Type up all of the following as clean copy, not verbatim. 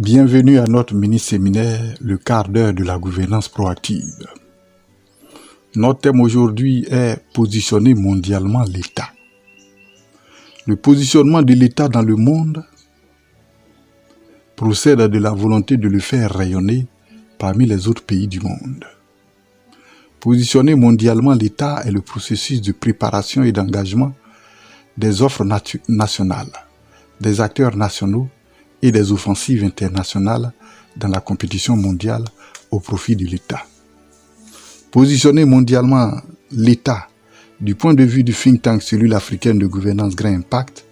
Bienvenue à notre mini-séminaire, le quart d'heure de la gouvernance proactive. Notre thème aujourd'hui est positionner mondialement l'État. Le positionnement de l'État dans le monde procède de la volonté de le faire rayonner parmi les autres pays du monde. Positionner mondialement l'État est le processus de préparation et d'engagement des offres nationales, des acteurs nationaux et des offensives internationales dans la compétition mondiale au profit de l'État. Positionner mondialement l'État du point de vue du think tank Cellule africaine de gouvernance Grand Impact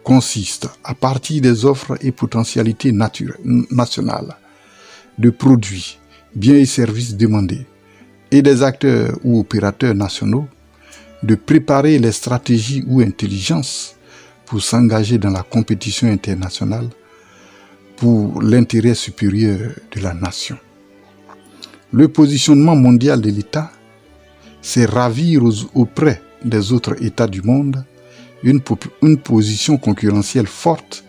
consiste, à partir des offres et potentialités nationales, de produits, biens et services demandés, et des acteurs ou opérateurs nationaux, de préparer les stratégies ou intelligences pour s'engager dans la compétition internationale pour l'intérêt supérieur de la nation. Le positionnement mondial de l'État, c'est ravir auprès des autres États du monde une position concurrentielle forte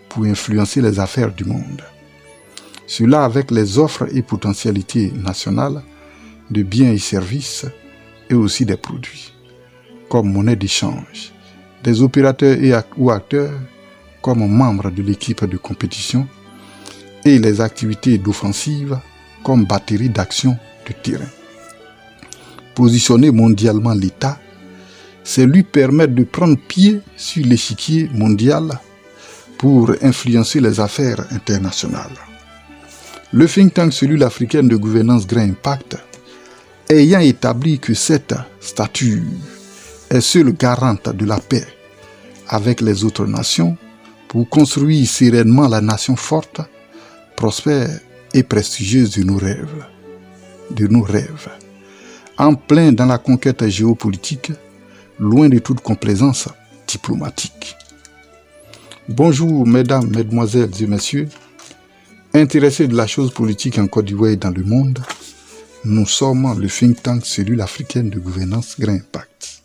pour influencer les affaires du monde. Cela avec les offres et potentialités nationales de biens et services et aussi des produits, comme monnaie d'échange, des opérateurs ou acteurs comme membres de l'équipe de compétition et les activités d'offensive comme batterie d'action de terrain. Positionner mondialement l'État, c'est lui permettre de prendre pied sur l'échiquier mondial pour influencer les affaires internationales. Le think tank Cellule africaine de gouvernance Grand Impact, ayant établi que cette stature est seule garante de la paix avec les autres nations pour construire sereinement la nation forte, prospère et prestigieuse de nos rêves, en plein dans la conquête géopolitique, loin de toute complaisance diplomatique. Bonjour mesdames, mesdemoiselles et messieurs, intéressés de la chose politique en Côte d'Ivoire et dans le monde, nous sommes le think tank Cellule africaine de gouvernance Grand Impact.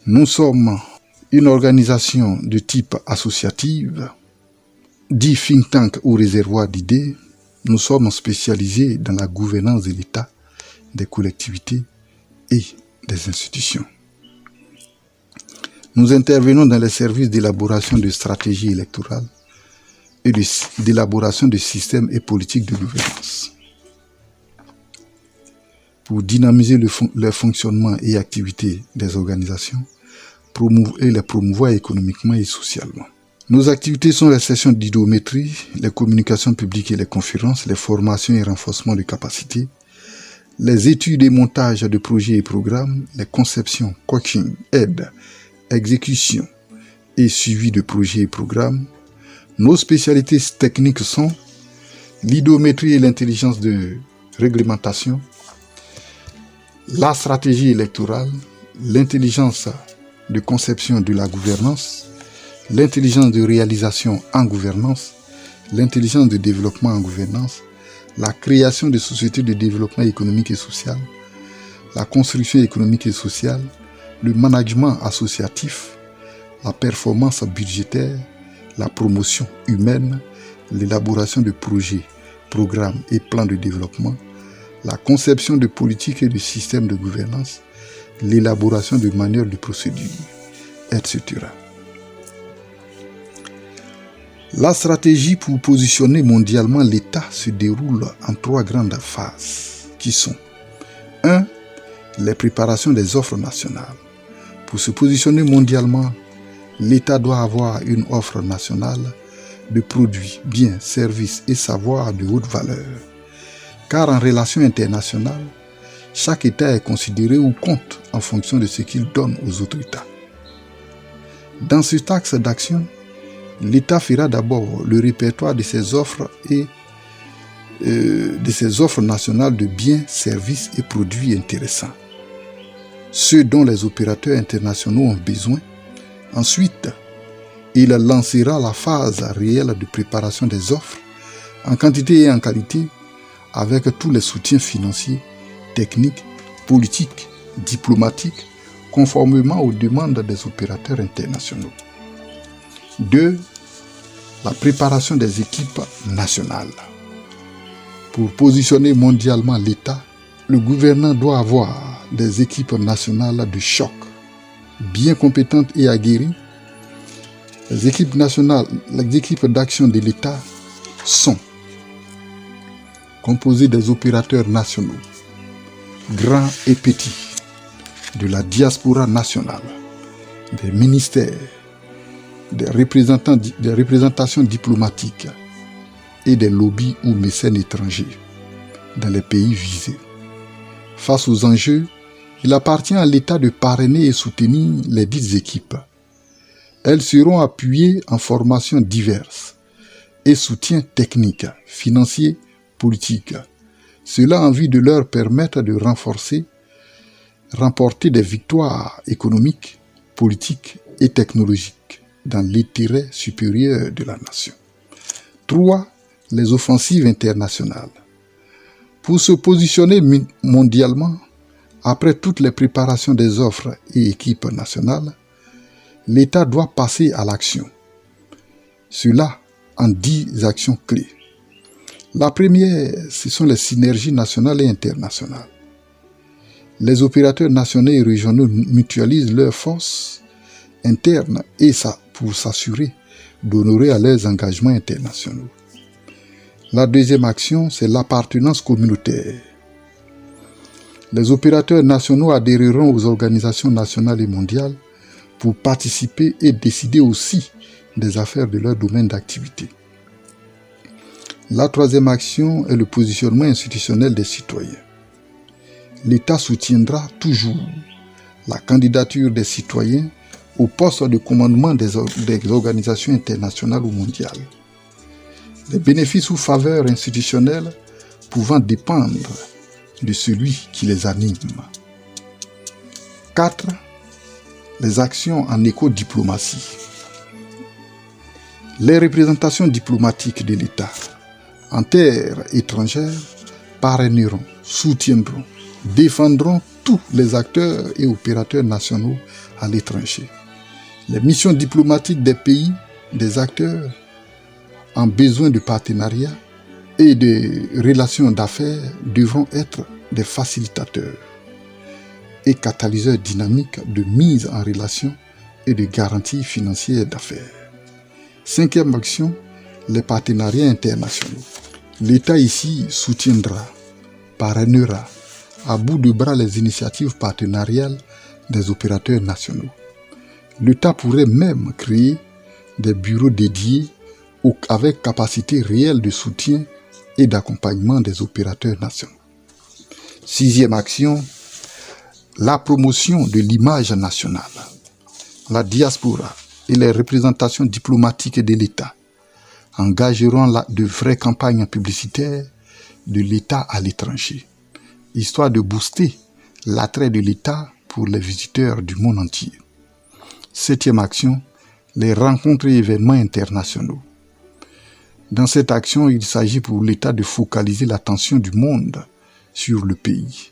Nous sommes une organisation de type associative, dit think tank ou réservoir d'idées. Nous sommes spécialisés dans la gouvernance de l'État, des collectivités et des institutions. Nous intervenons dans les services d'élaboration de stratégies électorales et d'élaboration de systèmes et politiques de gouvernance pour dynamiser le fonctionnement et activités des organisations et les promouvoir économiquement et socialement. Nos activités sont les sessions d'hydrométrie, les communications publiques et les conférences, les formations et renforcements de capacités, les études et montages de projets et programmes, les conceptions, coaching, aide, exécution et suivi de projets et programmes. Nos spécialités techniques sont l'hydrométrie et l'intelligence de réglementation, la stratégie électorale, l'intelligence de conception de la gouvernance, l'intelligence de réalisation en gouvernance, l'intelligence de développement en gouvernance, la création de sociétés de développement économique et social, la construction économique et sociale, le management associatif, la performance budgétaire, la promotion humaine, l'élaboration de projets, programmes et plans de développement, la conception de politiques et de systèmes de gouvernance, l'élaboration de manuels de procédures, etc. La stratégie pour positionner mondialement l'État se déroule en 3 grandes phases qui sont 1. Les préparations des offres nationales. Pour se positionner mondialement, l'État doit avoir une offre nationale de produits, biens, services et savoirs de haute valeur. Car en relation internationale, chaque État est considéré ou compte en fonction de ce qu'il donne aux autres États. Dans cet axe d'action, l'État fera d'abord le répertoire de ses offres et de ses offres nationales de biens, services et produits intéressants, ceux dont les opérateurs internationaux ont besoin. Ensuite, il lancera la phase réelle de préparation des offres en quantité et en qualité avec tous les soutiens financiers, techniques, politiques, diplomatiques, conformément aux demandes des opérateurs internationaux. 2. la préparation des équipes nationales. Pour positionner mondialement l'État, le gouvernant doit avoir des équipes nationales de choc, bien compétentes et aguerries. Les équipes nationales, les équipes d'action de l'État sont composées des opérateurs nationaux, grands et petits, de la diaspora nationale, des ministères, des représentations diplomatiques et des lobbies ou mécènes étrangers dans les pays visés. Face aux enjeux, il appartient à l'État de parrainer et soutenir les dites équipes. Elles seront appuyées en formations diverses et soutien technique, financier, politique. Cela en vue de leur permettre de remporter des victoires économiques, politiques et technologiques dans l'intérêt supérieur de la nation. 3. Les offensives internationales. Pour se positionner mondialement, après toutes les préparations des offres et équipes nationales, l'État doit passer à l'action. Cela en 10 actions clés. La première, ce sont les synergies nationales et internationales. Les opérateurs nationaux et régionaux mutualisent leurs forces internes et pour s'assurer d'honorer à leurs engagements internationaux. La deuxième action, c'est l'appartenance communautaire. Les opérateurs nationaux adhéreront aux organisations nationales et mondiales pour participer et décider aussi des affaires de leur domaine d'activité. La troisième action est le positionnement institutionnel des citoyens. L'État soutiendra toujours la candidature des citoyens au poste de commandement des organisations internationales ou mondiales. Les bénéfices ou faveurs institutionnelles pouvant dépendre de celui qui les anime. 4. Les actions en éco-diplomatie. Les représentations diplomatiques de l'État en terre étrangère parraineront, soutiendront, défendront tous les acteurs et opérateurs nationaux à l'étranger. Les missions diplomatiques des pays, des acteurs en besoin de partenariat et de relations d'affaires devront être des facilitateurs et catalyseurs dynamiques de mise en relation et de garantie financière d'affaires. 5e action, les partenariats internationaux. L'État ici soutiendra, parrainera à bout de bras les initiatives partenariales des opérateurs nationaux. L'État pourrait même créer des bureaux dédiés avec capacité réelle de soutien et d'accompagnement des opérateurs nationaux. 6e action, la promotion de l'image nationale. La diaspora et les représentations diplomatiques de l'État engageront de vraies campagnes publicitaires de l'État à l'étranger, histoire de booster l'attrait de l'État pour les visiteurs du monde entier. 7e action, les rencontres et événements internationaux. Dans cette action, il s'agit pour l'État de focaliser l'attention du monde sur le pays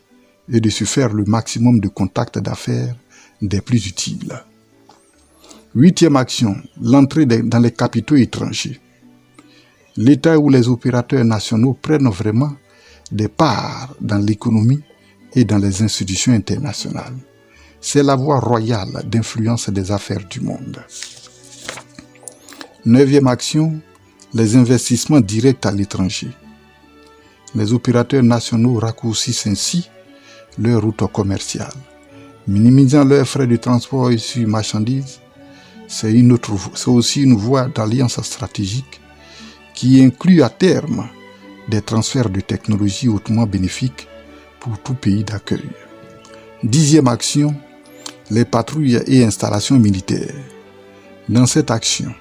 et de se faire le maximum de contacts d'affaires des plus utiles. 8e action, l'entrée dans les capitaux étrangers. L'État ou les opérateurs nationaux prennent vraiment des parts dans l'économie et dans les institutions internationales. C'est la voie royale d'influence des affaires du monde. 9e action, les investissements directs à l'étranger. Les opérateurs nationaux raccourcissent ainsi leurs routes commerciales, minimisant leurs frais de transport sur marchandises. C'est aussi une voie d'alliance stratégique qui inclut à terme des transferts de technologies hautement bénéfiques pour tout pays d'accueil. 10e action, les patrouilles et installations militaires. Dans cette action,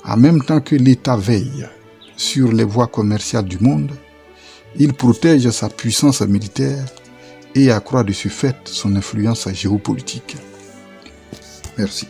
en même temps que l'État veille sur les voies commerciales du monde, il protège sa puissance militaire et accroît de ce fait son influence géopolitique. Merci.